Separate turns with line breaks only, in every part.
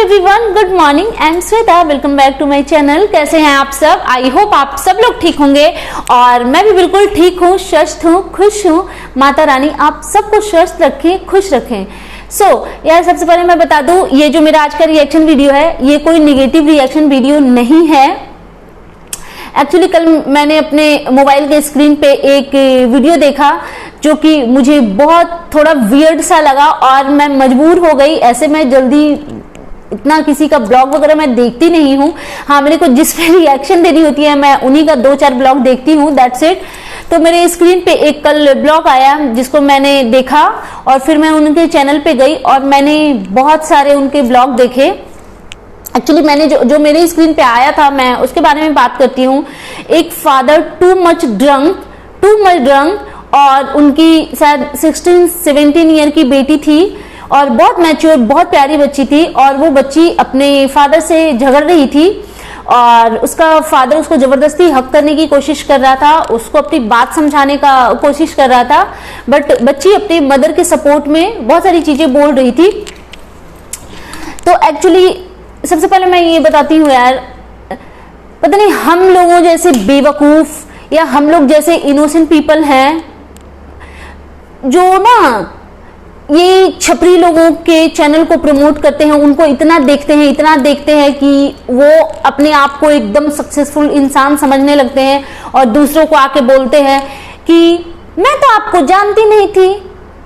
Everyone, good morning. I am Shweta, welcome back to my channel. कैसे हैं आप सब? आई होप आप सब लोग ठीक होंगे और मैं भी बिल्कुल ठीक हूँ, स्वस्थ हूँ, खुश हूँ। माता रानी आप सबको स्वस्थ रखें, खुश रखें। यार सबसे पहले मैं बता दूं, ये जो मेरा आज का रिएक्शन वीडियो है ये कोई निगेटिव रिएक्शन वीडियो नहीं है। एक्चुअली कल मैंने अपने मोबाइल के स्क्रीन पे एक वीडियो देखा जो कि मुझे बहुत थोड़ा वियर्ड सा लगा और मैं मजबूर हो गई। ऐसे मैं जल्दी इतना किसी का ब्लॉग वगैरह मैं देखती नहीं हूँ। हाँ, मेरे को जिस पे रिएक्शन देनी होती है मैं उन्हीं का 2-4 ब्लॉग देखती हूँ, दैट्स इट। तो मेरे स्क्रीन पे एक कल ब्लॉग आया जिसको मैंने देखा और फिर मैं उनके चैनल पे गई और मैंने बहुत सारे उनके ब्लॉग देखे। एक्चुअली मैंने जो मेरे स्क्रीन पे आया था मैं उसके बारे में बात करती हूँ। एक फादर टू मच ड्रंक और उनकी शायद 16-17 ईयर की बेटी थी और बहुत मैच्योर, बहुत प्यारी बच्ची थी और वो बच्ची अपने फादर से झगड़ रही थी और उसका फादर उसको जबरदस्ती हक करने की कोशिश कर रहा था, उसको अपनी बात समझाने का कोशिश कर रहा था, बट बच्ची अपनी मदर के सपोर्ट में बहुत सारी चीजें बोल रही थी। तो एक्चुअली सबसे पहले मैं ये बताती हूँ यार, पता नहीं हम लोगों जैसे बेवकूफ या हम लोग जैसे इनोसेंट पीपल हैं जो ना ये छपरी लोगों के चैनल को प्रमोट करते हैं, उनको इतना देखते हैं कि वो अपने आप को एकदम सक्सेसफुल इंसान समझने लगते हैं और दूसरों को आके बोलते हैं कि मैं तो आपको जानती नहीं थी,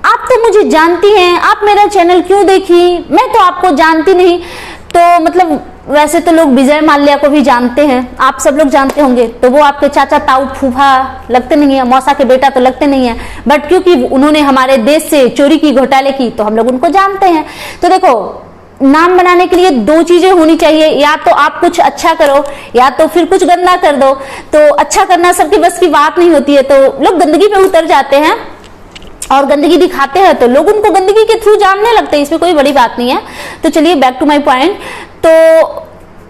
आप तो मुझे जानती हैं, आप मेरा चैनल क्यों देखी, मैं तो आपको जानती नहीं। तो मतलब वैसे तो लोग विजय माल्या को भी जानते हैं, आप सब लोग जानते होंगे, तो वो आपके चाचा ताऊ फूफा लगते नहीं है, मौसा के बेटा तो लगते नहीं है, बट क्योंकि उन्होंने हमारे देश से चोरी की, घोटाले की, तो हम लोग उनको जानते हैं। तो देखो, नाम बनाने के लिए 2 चीजें होनी चाहिए, या तो आप कुछ अच्छा करो या तो फिर कुछ गंदा कर दो। तो अच्छा करना सबकी बस की बात नहीं होती है, तो लोग गंदगी पे उतर जाते हैं और गंदगी दिखाते हैं तो लोग उनको गंदगी के थ्रू जानने लगते हैं, इसमें कोई बड़ी बात नहीं है। तो चलिए बैक टू माय पॉइंट। तो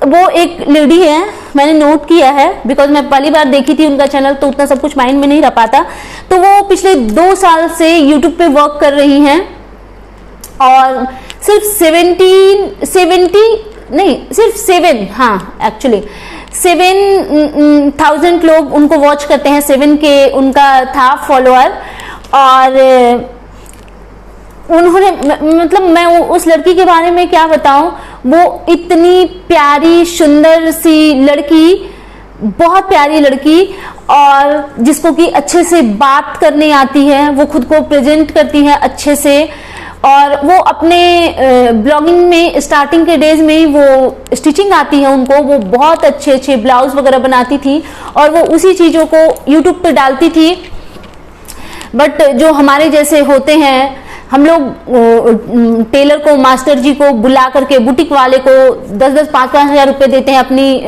वो एक लेडी है, मैंने नोट किया है बिकॉज मैं पहली बार देखी थी उनका चैनल तो उतना सब कुछ माइंड में नहीं रह पाता। तो वो पिछले 2 साल से यूट्यूब पे वर्क कर रही हैं और सिर्फ 7,000 लोग उनको वॉच करते हैं, 7K उनका था फॉलोअर। और उन्होंने मतलब मैं उस लड़की के बारे में क्या बताऊं, वो इतनी प्यारी सुंदर सी लड़की, बहुत प्यारी लड़की, और जिसको कि अच्छे से बात करने आती है, वो खुद को प्रेजेंट करती है अच्छे से। और वो अपने ब्लॉगिंग में स्टार्टिंग के डेज में वो स्टिचिंग आती है उनको, वो बहुत अच्छे ब्लाउज वगैरह बनाती थी और वो उसी चीजों को यूट्यूब पे डालती थी। बट जो हमारे जैसे होते हैं, हम लोग टेलर को, मास्टर जी को बुला करके, बुटीक वाले को 10-10, 5-5 हज़ार रुपए देते हैं, अपनी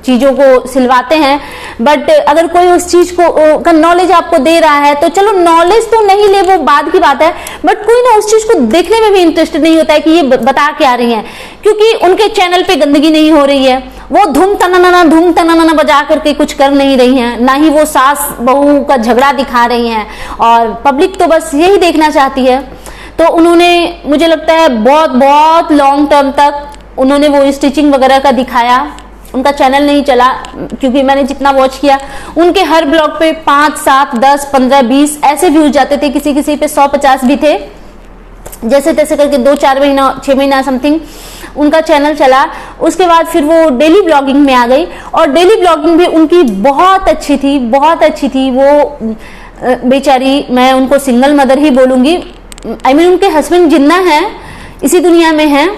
चीजों को सिलवाते हैं। बट अगर कोई उस चीज को का नॉलेज आपको दे रहा है तो चलो, नॉलेज तो नहीं ले वो बाद की बात है, बट कोई ना उस चीज को देखने में भी इंटरेस्टेड नहीं होता है कि ये बता क्या रही है, क्योंकि उनके चैनल पे गंदगी नहीं हो रही है, वो धूम तनाना बजा करके कुछ कर नहीं रही हैं, ना ही वो सास बहू का झगड़ा दिखा रही हैं, और पब्लिक तो बस यही देखना चाहती है। तो उन्होंने, मुझे लगता है बहुत लॉन्ग टर्म तक उन्होंने वो स्टिचिंग वगैरह का दिखाया। उनका चैनल नहीं चला क्योंकि मैंने जितना वॉच किया उनके हर ब्लॉग पे 5, 7, 10, 15, 20 ऐसे व्यूज जाते थे, किसी पे 100-50 भी थे। जैसे तैसे करके 2-4 महीना, 6 महीना समथिंग उनका चैनल चला। उसके बाद फिर वो डेली ब्लॉगिंग में आ गई और डेली ब्लॉगिंग भी उनकी बहुत अच्छी थी। वो बेचारी, मैं उनको सिंगल मदर ही बोलूंगी, I mean, उनके हस्बैंड जिन्ना है इसी दुनिया में हैं,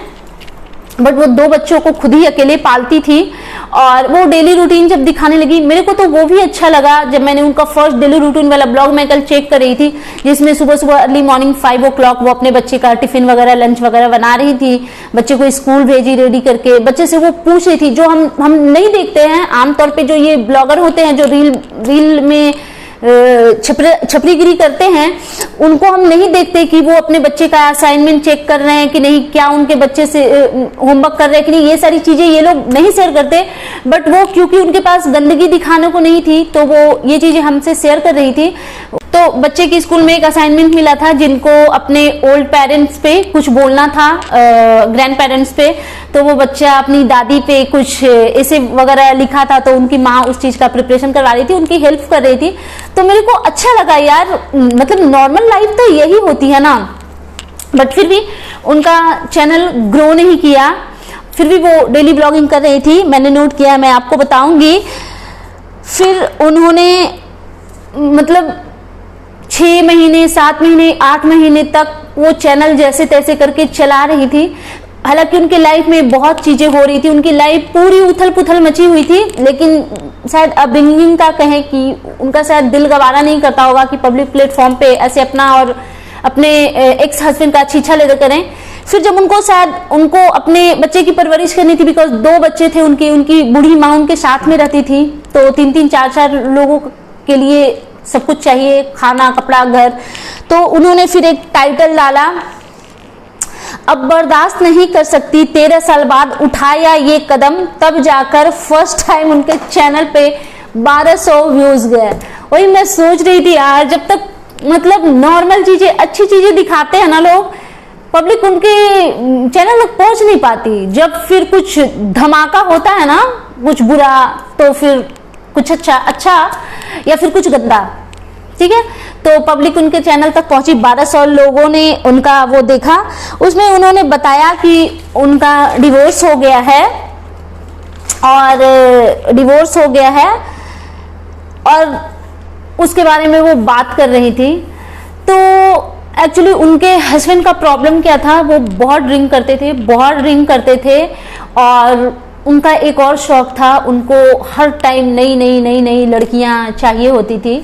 बट वो 2 बच्चों को खुद ही अकेले पालती थी। और वो डेली रूटीन जब दिखाने लगी, मेरे को तो वो भी अच्छा लगा। जब मैंने उनका फर्स्ट डेली रूटीन वाला ब्लॉग मैं कल चेक कर रही थी, जिसमें सुबह अर्ली मॉर्निंग 5 o'clock वो अपने बच्चे का टिफिन वगैरह, लंच वगैरह बना रही थी, बच्चे को स्कूल भेजी रेडी करके, बच्चे से वो पूछ रही थी, जो हम नहीं देखते हैं आमतौर पर। जो ये ब्लॉगर होते हैं जो रील में छपरीगिरी करते हैं, उनको हम नहीं देखते कि वो अपने बच्चे का असाइनमेंट चेक कर रहे हैं कि नहीं, क्या उनके बच्चे से होमवर्क कर रहे हैं कि नहीं, ये सारी चीजें ये लोग नहीं शेयर करते। बट वो क्योंकि उनके पास गंदगी दिखाने को नहीं थी तो वो ये चीजें हमसे शेयर कर रही थी। तो बच्चे की स्कूल में एक असाइनमेंट मिला था जिनको अपने ओल्ड पेरेंट्स पे कुछ बोलना था, ग्रैंड पेरेंट्स पे। तो वो बच्चा अपनी दादी पे कुछ ऐसे वगैरह लिखा था, तो उनकी माँ उस चीज का प्रिपरेशन करवा रही थी, उनकी हेल्प कर रही थी। तो मेरे को अच्छा लगा यार, मतलब नॉर्मल लाइफ तो यही होती है ना। बट फिर भी उनका चैनल ग्रो नहीं किया, फिर भी वो डेली ब्लॉगिंग कर रही थी, मैंने नोट किया, मैं आपको बताऊंगी। फिर उन्होंने मतलब 6 महीने, 7 महीने, 8 महीने तक वो चैनल जैसे तैसे करके चला रही थी। हालांकि उनके लाइफ में बहुत चीजें हो रही थी, उनकी लाइफ पूरी उथल पुथल मची हुई थी, लेकिन शायद अपब्रिंगिंग का कहें कि उनका शायद दिल गवारा नहीं करता होगा कि पब्लिक प्लेटफॉर्म पे ऐसे अपना और अपने एक्स हस्बैंड का छीछा लेकर करें। फिर जब उनको शायद उनको अपने बच्चे की परवरिश करनी थी, बिकॉज 2 बच्चे थे उनकी, उनकी बूढ़ी माँ उनके साथ में रहती थी, तो 3-3, 4-4 लोगों के लिए सब कुछ चाहिए, खाना, कपड़ा, घर। तो उन्होंने फिर एक टाइटल डाला, अब बर्दाश्त नहीं कर सकती, 13 साल बाद उठाया ये कदम, तब जाकर फर्स्ट टाइम उनके चैनल पे 1200 व्यूज गए। वही मैं सोच रही थी यार, जब तक मतलब नॉर्मल चीजें, अच्छी चीजें दिखाते हैं ना लोग, पब्लिक उनके चैनल तक पहुंच नहीं पाती। जब फिर कुछ धमाका होता है ना, कुछ बुरा, तो फिर कुछ अच्छा या फिर कुछ गंदा, ठीक है, तो पब्लिक उनके चैनल तक पहुंची। 1200 लोगों ने उनका वो देखा। उसमें उन्होंने बताया कि उनका डिवोर्स हो गया है, और उसके बारे में वो बात कर रही थी। तो एक्चुअली उनके हस्बैंड का प्रॉब्लम क्या था, वो बहुत ड्रिंक करते थे, और उनका एक और शौक था, उनको हर टाइम नई लड़कियां चाहिए होती थी।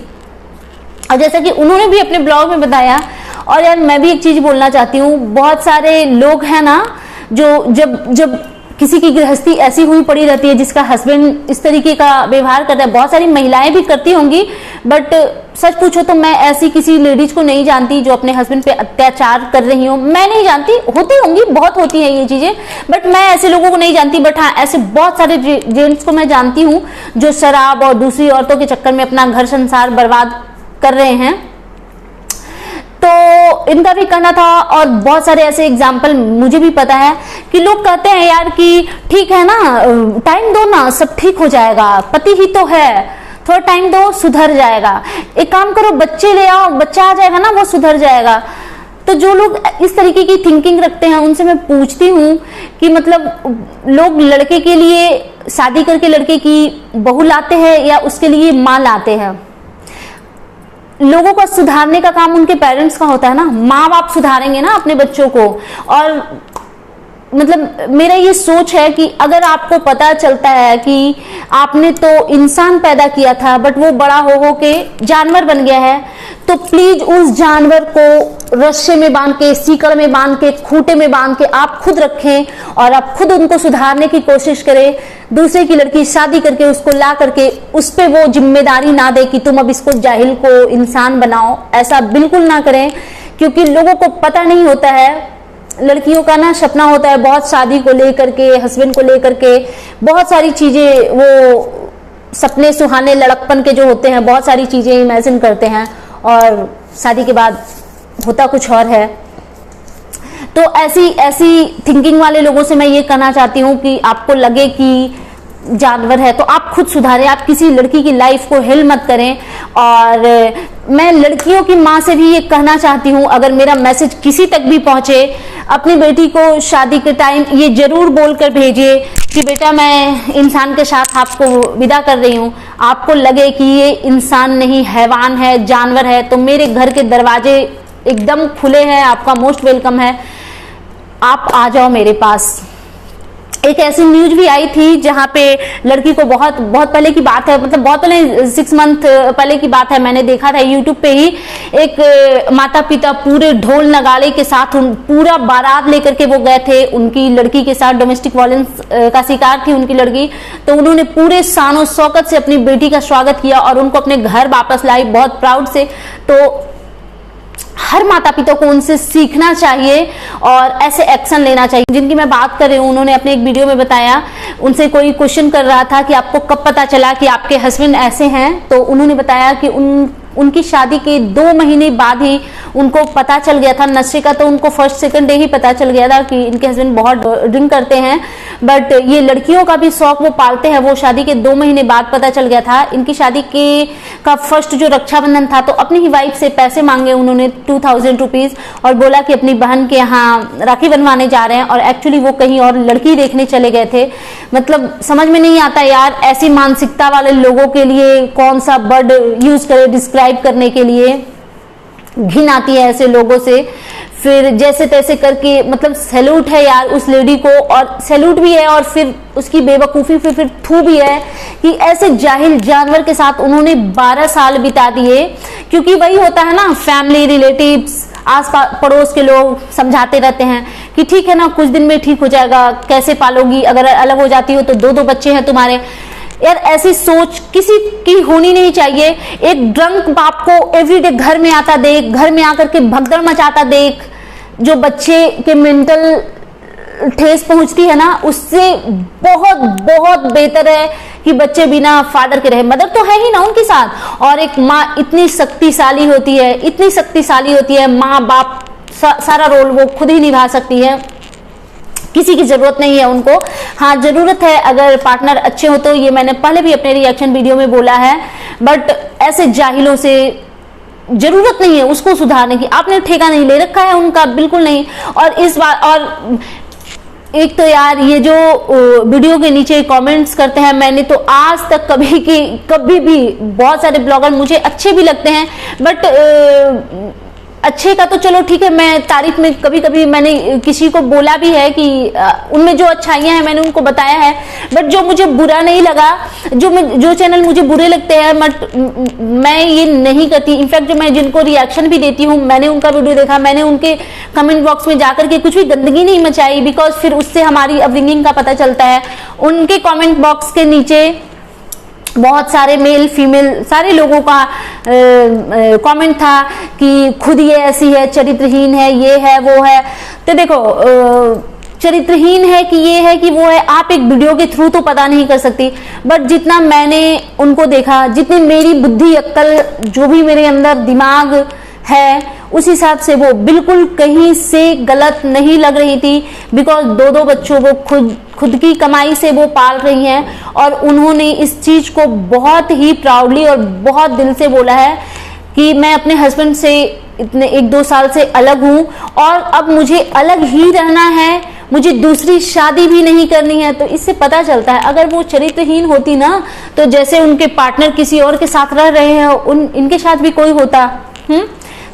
और जैसा कि उन्होंने भी अपने ब्लॉग में बताया, और यार मैं भी एक चीज बोलना चाहती हूँ, बहुत सारे लोग हैं ना जो जब किसी की गृहस्थी ऐसी हुई पड़ी रहती है जिसका हस्बैंड इस तरीके का व्यवहार करता है, बहुत सारी महिलाएं भी करती होंगी, बट सच पूछो तो मैं ऐसी किसी लेडीज को नहीं जानती जो अपने हस्बैंड पे अत्याचार कर रही हूँ। मैं नहीं जानती, होती होंगी, बहुत होती है ये चीजें, बट मैं ऐसे लोगों को नहीं जानती। बट हाँ, ऐसे बहुत सारे जेंट्स को मैं जानती हूँ जो शराब और दूसरी औरतों के चक्कर में अपना घर संसार बर्बाद कर रहे हैं। तो इनका भी कहना था, और बहुत सारे ऐसे एग्जाम्पल मुझे भी पता है कि लोग कहते हैं यार कि ठीक है ना, टाइम दो ना, सब ठीक हो जाएगा, पति ही तो है, थोड़ा टाइम दो, सुधर जाएगा, एक काम करो, बच्चे ले आओ, बच्चा आ जाएगा ना, वो सुधर जाएगा। तो जो लोग इस तरीके की थिंकिंग रखते हैं उनसे मैं पूछती हूँ कि मतलब लोग लड़के के लिए शादी करके लड़के की बहू लाते हैं या उसके लिए माँ लाते हैं? लोगों को सुधारने का काम उनके पेरेंट्स का होता है ना, माँ बाप सुधारेंगे ना अपने बच्चों को। और मतलब मेरा ये सोच है कि अगर आपको पता चलता है कि आपने तो इंसान पैदा किया था बट वो बड़ा हो के जानवर बन गया है, तो प्लीज उस जानवर को रस्से में बांध के, सीकड़ में बांध के, खूंटे में बांध के आप खुद रखें और आप खुद उनको सुधारने की कोशिश करें। दूसरे की लड़की शादी करके उसको ला करके उस पे वो जिम्मेदारी ना दे कि तुम अब इसको जाहिल को इंसान बनाओ, ऐसा बिल्कुल ना करें। क्योंकि लोगों को पता नहीं होता है, लड़कियों का ना सपना होता है बहुत शादी को लेकर के, हस्बैंड को लेकर के, बहुत सारी चीजें, वो सपने सुहाने लड़कपन के जो होते हैं, बहुत सारी चीजें इमेजिन करते हैं और शादी के बाद होता कुछ और है। तो ऐसी थिंकिंग वाले लोगों से मैं ये कहना चाहती हूँ कि आपको लगे कि जानवर है तो आप खुद सुधारें, आप किसी लड़की की लाइफ को हिल मत करें। और मैं लड़कियों की माँ से भी ये कहना चाहती हूँ, अगर मेरा मैसेज किसी तक भी पहुंचे, अपनी बेटी को शादी के टाइम ये जरूर बोलकर भेजिए कि बेटा मैं इंसान के साथ आपको विदा कर रही हूँ। आपको लगे कि ये इंसान नहीं, हैवान है, जानवर है, तो मेरे घर के दरवाजे एकदम खुले हैं, आपका मोस्ट वेलकम है, आप आ जाओ मेरे पास। एक ऐसी न्यूज भी आई थी जहां पे लड़की को बहुत पहले की बात है, मतलब बहुत पहले 6 मंथ पहले की बात है, मैंने देखा था यूट्यूब पे ही, एक माता पिता पूरे ढोल नगाड़े के साथ पूरा बारात लेकर के वो गए थे उनकी लड़की के साथ। डोमेस्टिक वायलेंस का शिकार थी उनकी लड़की, तो उन्होंने पूरे शानो शौकत से अपनी बेटी का स्वागत किया और उनको अपने घर वापस लाई बहुत प्राउड से। तो हर माता पिता को उनसे सीखना चाहिए और ऐसे एक्शन लेना चाहिए। जिनकी मैं बात कर रही हूँ, उन्होंने अपने एक वीडियो में बताया, उनसे कोई क्वेश्चन कर रहा था कि आपको कब पता चला कि आपके हस्बैंड ऐसे हैं, तो उन्होंने बताया कि उनकी शादी के 2 महीने बाद ही उनको पता चल गया था। नशे का तो उनको फर्स्ट सेकंड डे ही पता चल गया था कि इनके हस्बैंड बहुत ड्रिंक करते हैं, बट ये लड़कियों का भी शौक वो पालते हैं, वो शादी के 2 महीने बाद पता चल गया था। इनकी शादी का फर्स्ट जो रक्षाबंधन था तो अपनी ही वाइफ से पैसे मांगे उन्होंने 2000 रुपीज और बोला कि अपनी बहन के यहाँ राखी बनवाने जा रहे हैं, और एक्चुअली वो कहीं और लड़की देखने चले गए थे। मतलब समझ में नहीं आता यार, ऐसी मानसिकता वाले लोगों के लिए कौन सा वर्ड यूज करे डिस्क्राइब करने के लिए, घिन आती है ऐसे लोगों से। फिर जैसे तैसे करके मतलब सैल्यूट है यार उस लेडी को, और सैल्यूट भी है और फिर उसकी बेवकूफ़ी फिर थू भी है कि ऐसे जाहिल जानवर के साथ उन्होंने 12 साल बिता दिए। क्योंकि वही होता है ना, फैमिली रिलेटिव्स आस पड़ोस के लोग समझाते रहते हैं कि ठीक है ना, कुछ दिन में ठीक हो जाएगा, कैसे पालोगी, अगर अलग हो जाती हो तो 2-2 बच्चे हैं तुम्हारे। यार ऐसी सोच किसी की होनी नहीं चाहिए। एक ड्रंक बाप को एवरीडे घर में आता देख, घर में आकर के भगदड़ मचाता देख, जो बच्चे के मेंटल ठेस पहुंचती है ना, उससे बहुत बहुत बेहतर है कि बच्चे बिना फादर के रहे। मदर तो है ही ना उनके साथ, और एक माँ इतनी शक्तिशाली होती है, इतनी शक्तिशाली होती है, माँ बाप सारा रोल वो खुद ही निभा सकती है, किसी की जरूरत नहीं है उनको। हाँ जरूरत है अगर पार्टनर अच्छे हो तो, ये मैंने पहले भी अपने रिएक्शन वीडियो में बोला है, बट ऐसे जाहिलों से जरूरत नहीं है उसको सुधारने की। आपने ठेका नहीं ले रखा है उनका, बिल्कुल नहीं। और इस बार और एक तो यार ये जो वीडियो के नीचे कमेंट्स करते हैं, मैंने तो आज तक कभी भी बहुत सारे ब्लॉगर मुझे अच्छे भी लगते हैं, बट अच्छे का तो चलो ठीक है, मैं तारीफ में कभी कभी मैंने किसी को बोला भी है कि उनमें जो अच्छाइयां हैं मैंने उनको बताया है, बट जो मुझे बुरा नहीं लगा, जो चैनल मुझे बुरे लगते हैं बट मैं ये नहीं करती। इनफैक्ट जो मैं जिनको रिएक्शन भी देती हूँ, मैंने उनका वीडियो देखा, मैंने उनके कमेंट बॉक्स में जाकर के कुछ भी गंदगी नहीं मचाई, बिकॉज फिर उससे हमारी अपब्रिंगिंग का पता चलता है। उनके कमेंट बॉक्स के नीचे बहुत सारे मेल फीमेल सारे लोगों का कमेंट था कि खुद ये ऐसी है, चरित्रहीन है, ये है वो है। तो देखो चरित्रहीन है कि ये है कि वो है, आप एक वीडियो के थ्रू तो पता नहीं कर सकती, बट जितना मैंने उनको देखा, जितनी मेरी बुद्धि अक्ल जो भी मेरे अंदर दिमाग है उस हिसाब से वो बिल्कुल कहीं से गलत नहीं लग रही थी। बिकॉज 2-2 बच्चों को खुद की कमाई से वो पाल रही हैं, और उन्होंने इस चीज को बहुत ही प्राउडली और बहुत दिल से बोला है कि मैं अपने हस्बैंड से इतने 1-2 साल से अलग हूं और अब मुझे अलग ही रहना है, मुझे दूसरी शादी भी नहीं करनी है। तो इससे पता चलता है अगर वो चरित्रहीन होती ना, तो जैसे उनके पार्टनर किसी और के साथ रह रहे हैं इनके साथ भी कोई होता।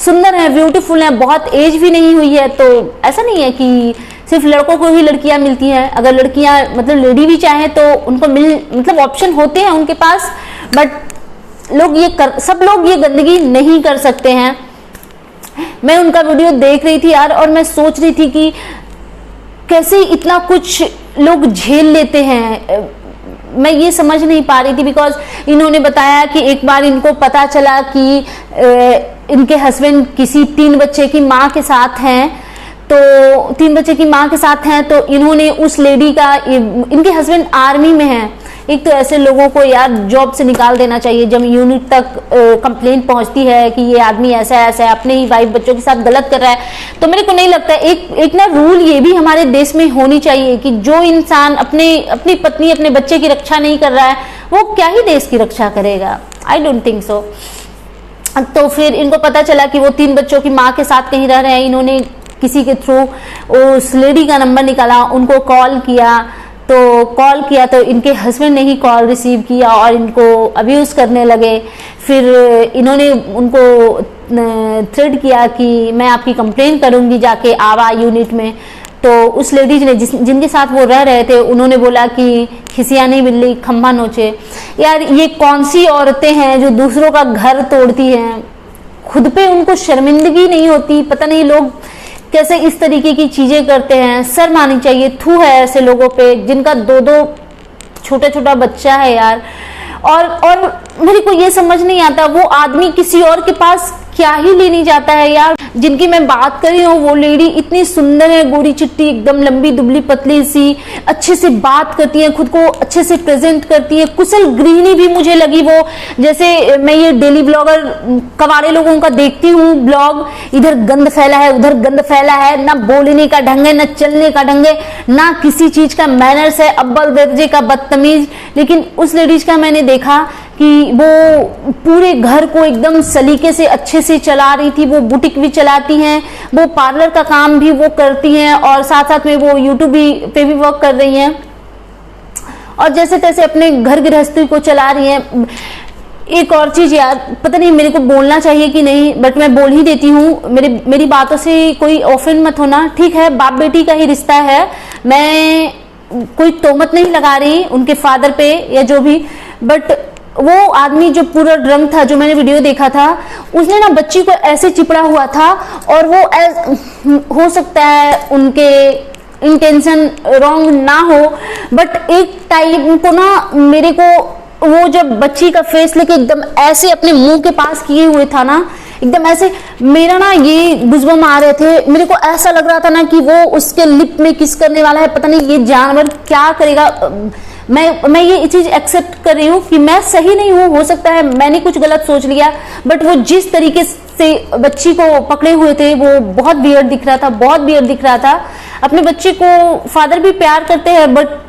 सुंदर है, ब्यूटीफुल है, बहुत एज भी नहीं हुई है, तो ऐसा नहीं है कि सिर्फ लड़कों को ही लड़कियां मिलती हैं। अगर लड़कियां मतलब लेडी भी चाहे तो उनको मतलब ऑप्शन होते हैं उनके पास, बट सब लोग ये गंदगी नहीं कर सकते हैं। मैं उनका वीडियो देख रही थी यार, और मैं सोच रही थी कि कैसे इतना कुछ लोग झेल लेते हैं, मैं ये समझ नहीं पा रही थी। बिकॉज इन्होंने बताया कि एक बार इनको पता चला कि इनके हस्बैंड किसी 3 बच्चे की माँ के साथ हैं, तो 3 बच्चे की माँ के साथ हैं, तो इन्होंने उस लेडी का, इनके हस्बैंड आर्मी में हैं। एक तो ऐसे लोगों को यार जॉब से निकाल देना चाहिए। जब यूनिट तक कंप्लेन पहुंचती है कि ये आदमी ऐसा है, अपने ही वाइफ बच्चों के साथ गलत कर रहा है, तो मेरे को नहीं लगता एक ना रूल ये भी हमारे देश में होनी चाहिए कि जो इंसान अपनी पत्नी अपने बच्चे की रक्षा नहीं कर रहा है वो क्या ही देश की रक्षा करेगा। I don't think so. तो फिर इनको पता चला कि वो 3 बच्चों की माँ के साथ कहीं रह रहे हैं। इन्होंने किसी के थ्रू उस लेडी का नंबर निकाला, उनको कॉल किया तो इनके हस्बैंड ने ही कॉल रिसीव किया और इनको अब्यूज करने लगे। फिर इन्होंने उनको थ्रेट किया कि मैं आपकी कंप्लेन करूंगी जाके आवा यूनिट में। तो उस लेडीज ने जिनके साथ वो रह रहे थे उन्होंने बोला कि खिसियानी बिल्ली खंभा नोचे। यार ये कौन सी औरतें हैं जो दूसरों का घर तोड़ती हैं, खुद पे उनको शर्मिंदगी नहीं होती। पता नहीं लोग कैसे इस तरीके की चीजें करते हैं, शर्म आनी चाहिए। थू है ऐसे लोगों पे जिनका 2-2 छोटा बच्चा है यार। और मेरे को ये समझ नहीं आता वो आदमी किसी और के पास क्या ही लेने जाता है यार। जिनकी मैं बात कर रही हूँ वो लेडी इतनी सुंदर है, गोरी चिट्टी, एकदम लंबी दुबली पतली सी, अच्छे से बात करती है, खुद को अच्छे से प्रेजेंट करती है, कुशल गृहिणी भी मुझे लगी वो। जैसे मैं ये डेली ब्लॉगर कवाड़े लोगों का देखती हूँ ब्लॉग, इधर गंद फैला है उधर गंद फैला है, ना बोलने का ढंग है, ना चलने का ढंग है, ना किसी चीज का मैनर्स है, अव्वल दर्जे का बदतमीज। लेकिन उस लेडीज का मैंने देखा कि वो पूरे घर को एकदम सलीके से अच्छे से चला रही थी। वो बुटीक भी चलाती हैं, वो पार्लर का काम भी वो करती हैं, और साथ साथ में वो यूट्यूब पे भी वर्क कर रही हैं, और जैसे तैसे अपने घर गृहस्थी को चला रही हैं। एक और चीज यार, पता नहीं मेरे को बोलना चाहिए कि नहीं, बट मैं बोल ही देती हूँ। मेरी बातों से कोई ऑफेंड मत होना, ठीक है, बाप बेटी का ही रिश्ता है, मैं कोई तोहमत नहीं लगा रही उनके फादर पे या जो भी। बट वो आदमी जो पूरा ड्रंक था, जो मैंने वीडियो देखा था, उसने ना बच्ची को ऐसे चिपड़ा हुआ था, और वो हो सकता है उनके इंटेंशन रॉन्ग ना हो, बट एक टाइम को ना मेरे को वो जब बच्ची का फेस लेके एकदम ऐसे अपने मुंह के पास किए हुए था ना, एकदम ऐसे, मेरा ना ये गुजबम आ रहे थे, मेरे को ऐसा लग रहा था ना कि वो उसके लिप में किस करने वाला है, पता नहीं ये जानवर क्या करेगा। मैं ये चीज एक्सेप्ट कर रही हूँ कि मैं सही नहीं हूँ, हो सकता है मैंने कुछ गलत सोच लिया, बट वो जिस तरीके से बच्ची को पकड़े हुए थे वो बहुत वियर्ड दिख रहा था, बहुत वियर्ड दिख रहा था। अपने बच्चे को फादर भी प्यार करते हैं, बट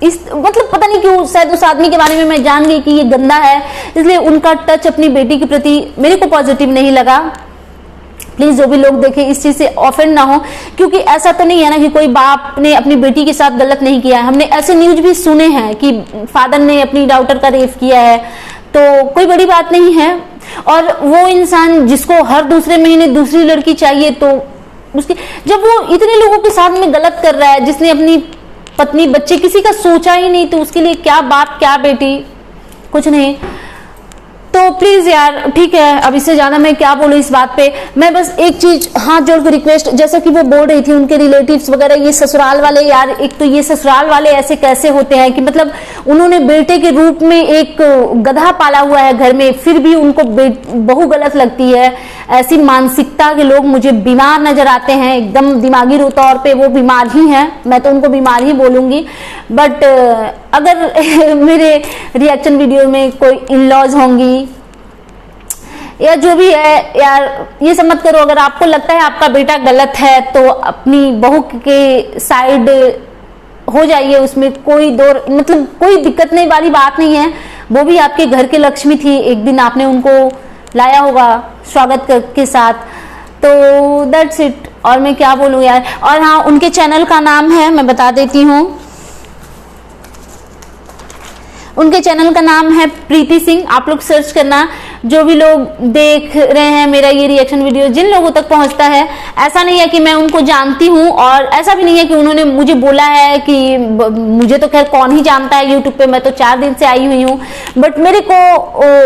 मतलब पता नहीं क्यों, शायद उस आदमी के बारे में मैं जान गई कि ये गंदा है, इसलिए उनका टच अपनी बेटी के प्रति मेरे को पॉजिटिव नहीं लगा। प्लीज जो भी लोग देखें इस चीज से ऑफेंड ना हो, क्योंकि ऐसा तो नहीं है ना कि कोई बाप ने अपनी बेटी के साथ गलत नहीं किया है। हमने ऐसे न्यूज भी सुने हैं कि फादर ने अपनी डॉटर का रेप किया है, तो कोई बड़ी बात नहीं है। और वो इंसान जिसको हर दूसरे महीने दूसरी लड़की चाहिए, तो उसकी जब वो इतने लोगों के साथ में गलत कर रहा है, जिसने अपनी पत्नी बच्चे किसी का सोचा ही नहीं, तो उसके लिए क्या बाप क्या बेटी, कुछ नहीं। तो प्लीज यार, ठीक है, अब इससे ज्यादा मैं क्या बोलूं इस बात पे। मैं बस एक चीज हाथ जोड़ के रिक्वेस्ट, जैसा कि वो बोल रही थी उनके रिलेटिव्स वगैरह, ये ससुराल वाले यार, एक तो ये ससुराल वाले ऐसे कैसे होते हैं कि मतलब उन्होंने बेटे के रूप में एक गधा पाला हुआ है घर में, फिर भी उनको बहू गलत लगती है। ऐसी मानसिकता के लोग मुझे बीमार नजर आते हैं, एकदम दिमागी तौर पे वो बीमार ही हैं, मैं तो उनको बीमार ही बोलूंगी। बट अगर मेरे रिएक्शन वीडियो में कोई इन लॉज होंगी या जो भी है यार, ये सब मत करो। अगर आपको लगता है आपका बेटा गलत है तो अपनी बहू के साइड हो जाइए, उसमें कोई मतलब कोई दिक्कत नहीं वाली बात नहीं है। वो भी आपके घर की लक्ष्मी थी, एक दिन आपने उनको लाया होगा स्वागत के साथ, तो दैट्स इट। और मैं क्या बोलूं यार। और हाँ, उनके चैनल का नाम है, मैं बता देती हूँ, उनके चैनल का नाम है प्रीति सिंह। आप लोग सर्च करना। जो भी लोग देख रहे हैं मेरा ये रिएक्शन वीडियो, जिन लोगों तक पहुंचता है, ऐसा नहीं है कि मैं उनको जानती हूं, और ऐसा भी नहीं है कि उन्होंने मुझे बोला है कि मुझे तो खैर कौन ही जानता है यूट्यूब पे, मैं तो 4 दिन से आई हुई हूं। बट मेरे को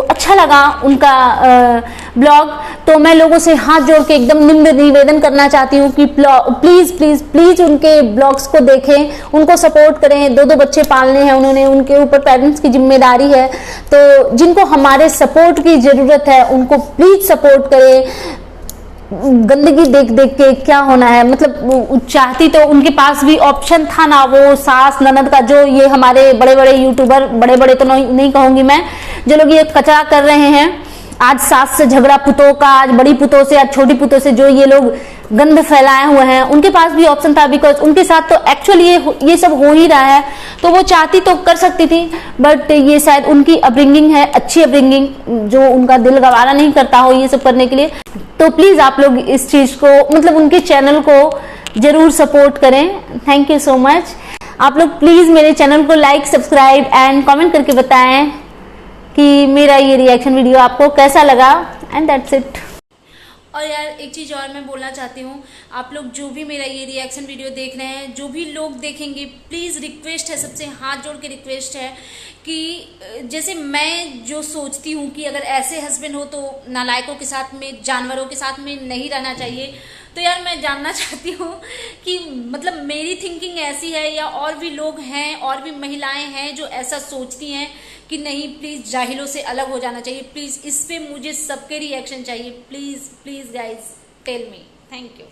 अच्छा लगा उनका ब्लॉग, तो मैं लोगों से हाथ जोड़ के एकदम निवेदन करना चाहती हूँ कि प्लीज प्लीज प्लीज उनके ब्लॉग्स को देखें, उनको सपोर्ट करें। 2 बच्चे पालने हैं उन्होंने, उनके ऊपर पेरेंट्स की जिम्मेदारी है, तो जिनको हमारे सपोर्ट की जरूरत है उनको प्लीज सपोर्ट करें। गंदगी देख देख के क्या होना है, मतलब चाहती तो उनके पास भी ऑप्शन था ना, वो सास ननद का, जो ये हमारे बड़े बड़े यूट्यूबर, बड़े बड़े तो नहीं कहूंगी मैं, जो लोग ये कचरा कर रहे हैं, आज सास से झगड़ा पुतों का, आज बड़ी पुतों से, आज छोटी पुतों से, जो ये लोग गंद फैलाए हुए हैं, उनके पास भी ऑप्शन था। बिकॉज उनके साथ तो एक्चुअली ये सब हो ही रहा है, तो वो चाहती तो कर सकती थी, बट ये शायद उनकी अपब्रिंगिंग है, अच्छी अपब्रिंगिंग, जो उनका दिल गवारा नहीं करता हो ये सब करने के लिए। तो प्लीज आप लोग इस चीज को, मतलब उनके चैनल को जरूर सपोर्ट करें। Thank you so much. आप लोग प्लीज मेरे चैनल को लाइक, सब्सक्राइब एंड कमेंट करके बताएं कि मेरा ये रिएक्शन वीडियो आपको कैसा लगा, एंड दैट्स इट। और यार एक चीज़ और मैं बोलना चाहती हूँ, आप लोग जो भी मेरा ये रिएक्शन वीडियो देख रहे हैं, जो भी लोग देखेंगे, प्लीज़ रिक्वेस्ट है, सबसे हाथ जोड़ के रिक्वेस्ट है कि जैसे मैं जो सोचती हूँ कि अगर ऐसे हस्बैंड हो तो नालायकों के साथ में, जानवरों के साथ में नहीं रहना चाहिए, तो यार मैं जानना चाहती हूँ कि मतलब मेरी थिंकिंग ऐसी है या और भी लोग हैं, और भी महिलाएं हैं जो ऐसा सोचती हैं कि नहीं प्लीज जाहिलों से अलग हो जाना चाहिए। प्लीज इस पे मुझे सबके रिएक्शन चाहिए, please please guys tell me. Thank you.